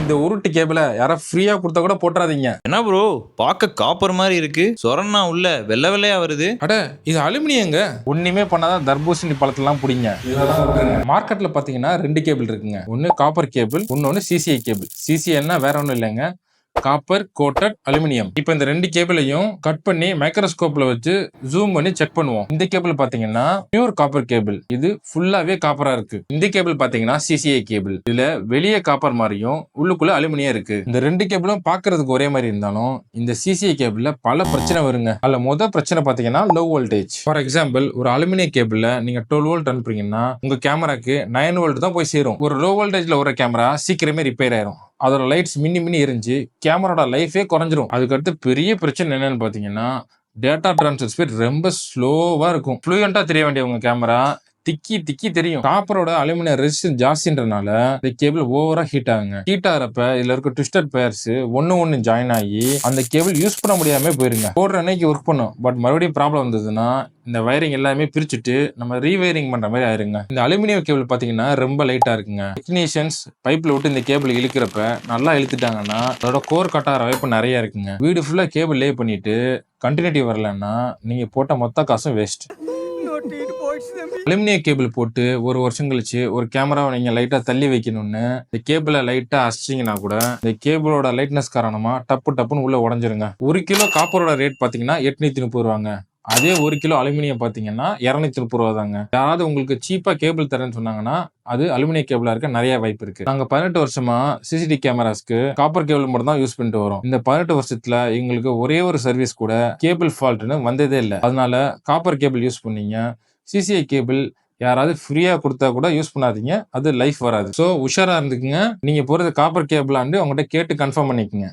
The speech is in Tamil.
இந்த உருட்டு கேபிள யாராவது ஃப்ரீயா கொடுத்தா கூட போட்டுறாதீங்க. என்ன ப்ரோ பார்க்க காப்பர் மாதிரி இருக்கு, சொரன்னா உள்ள வெள்ளை வெள்ளையா வருது. அட இது அலுமினியங்க. ஒண்ணுமே பண்ணாதான் தர்பூசணி பழத்தெல்லாம் பிடிங்க. மார்க்கெட்ல பாத்தீங்கன்னா 2 கேபிள் இருக்குங்க. ஒன்னு காப்பர் கேபிள், இன்னொன்னு சிசிஐ கேபிள். சிசிஐன்னா வேற ஒன்றும் இல்லைங்க, காப்பர் கோட்டட் அலுமினியம். இப்போ இந்த 2 கேபிளையும் கட் பண்ணி மைக்ரோஸ்கோப்ல வச்சு ஜூம் பண்ணி செக் பண்ணுவோம். இந்த கேபிள் பாத்தீங்கன்னா பியூர் காப்பர் கேபிள், இது ஃபுல்லாவே காப்பரா இருக்கு. இந்த கேபிள் பாத்தீங்கன்னா சிசிஐ கேபிள், இதுல வெளியே காப்பர் மாதிரியும் உள்ளுக்குள்ள அலுமினியம் இருக்கு. இந்த 2 கேபிளும் பாக்குறதுக்கு ஒரே மாதிரி இருந்தாலும் இந்த சிசிஐ கேபிள்ல பல பிரச்சனை வருங்க. அதுல முதல் பிரச்சனை பாத்தீங்கன்னா லோ வோல்டேஜ். ஃபார் எக்ஸாம்பிள், ஒரு அலுமினிய கேபிள்ல நீங்க 12 வோல்ட் அனுப்புறீங்கன்னா உங்க கேமராக்கு 9 வோல்ட் தான் போய் சேரும். ஒரு லோ வோல்டேஜ்ல ஒரு கேமரா சீக்கிரமே ரிப்பேர் ஆயிரும். அதோட லைட்ஸ் மின்னி எரிஞ்சு கேமராட லைஃபே குறைஞ்சிரும். அதுக்கடுத்து பெரிய பிரச்சனை என்னன்னு பாத்தீங்கன்னா டேட்டா டிரான்ஸ்ஃபர் ஸ்பீட் ரொம்ப ஸ்லோவா இருக்கும். ஃப்ளூயண்டா தெரிய வேண்டிய உங்க கேமரா திக்கி தெரியும். காப்பரோட அலுமினியம் ரெசிஸ்டன்ஸ் ஜாஸ்தின்றனால இந்த கேபிள் ஓவரா ஹீட் ஆகுங்க. ஹீட் ஆகிறப்ப இதுல இருக்க ட்விஸ்டட் பேர்ஸ் ஒன்னு ஜாயின் ஆகி அந்த கேபிள் யூஸ் பண்ண முடியாம போயிருங்க. போடுற அன்னைக்கு ஒர்க் பண்ணும், பட் மறுபடியும் ப்ராப்ளம் வந்ததுன்னா இந்த வயரிங் எல்லாமே பிரிச்சுட்டு நம்ம ரீவயரிங் பண்ற மாதிரி ஆயிருங்க. இந்த அலுமினியம் கேபிள் பாத்தீங்கன்னா ரொம்ப லைட்டா இருக்குங்க. டெக்னீஷியன்ஸ் பைப்ல விட்டு இந்த கேபிள் இழுக்கிறப்ப நல்லா இழுத்துட்டாங்கன்னா அதோட கோர் கட்டார வாய்ப்பு நிறைய இருக்குங்க. வீடு ஃபுல்லா கேபிள் லே பண்ணிட்டு கண்டினியூட்டி வரலன்னா நீங்க போட்ட மொத்த காசும் வேஸ்ட். அலுமினிய கேபிள் போட்டு ஒரு வருஷம் கழிச்சு ஒரு கேமராவை நீங்க லைட்டா தள்ளி வைக்கணும்னு இந்த கேபிளை லைட்டா அசிச்சிங்கன்னா கூட இந்த கேபிளோட லைட்னஸ் காரணமா டப்புன்னு உள்ள உடஞ்சிருங்க. 1 கிலோ காப்பரோட ரேட் பாத்தீங்கன்னா 830 ரூபாங்க. அதே 1 கிலோ அலுமினியம் பாத்தீங்கன்னா 230 ரூபா தாங்க. யாராவது உங்களுக்கு சீப்பா கேபிள் தரேன்னு சொன்னாங்கன்னா அது அலுமினிய கேபிளா இருக்க நிறைய வாய்ப்பு இருக்கு. நாங்க 18 வருஷமா சிசிடி கேமராஸ்க்கு காப்பர் கேபிள் மட்டும் தான் யூஸ் பண்ணிட்டு வரோம். இந்த 18 வருஷத்துல எங்களுக்கு ஒரே ஒரு சர்வீஸ் கூட கேபிள் ஃபால்ட்னு வந்ததே இல்லை. அதனால காப்பர் கேபிள் யூஸ் பண்ணீங்க. சிசிஐ கேபிள் யாராவது ஃப்ரீயா கொடுத்தா கூட யூஸ் பண்ணாதீங்க, அது லைஃப் வராது. ஸோ உஷாரா இருந்துக்குங்க. நீங்க போறது காப்பர் கேபிளாண்டு அவங்ககிட்ட கேட்டு கன்ஃபார்ம் பண்ணிக்கோங்க.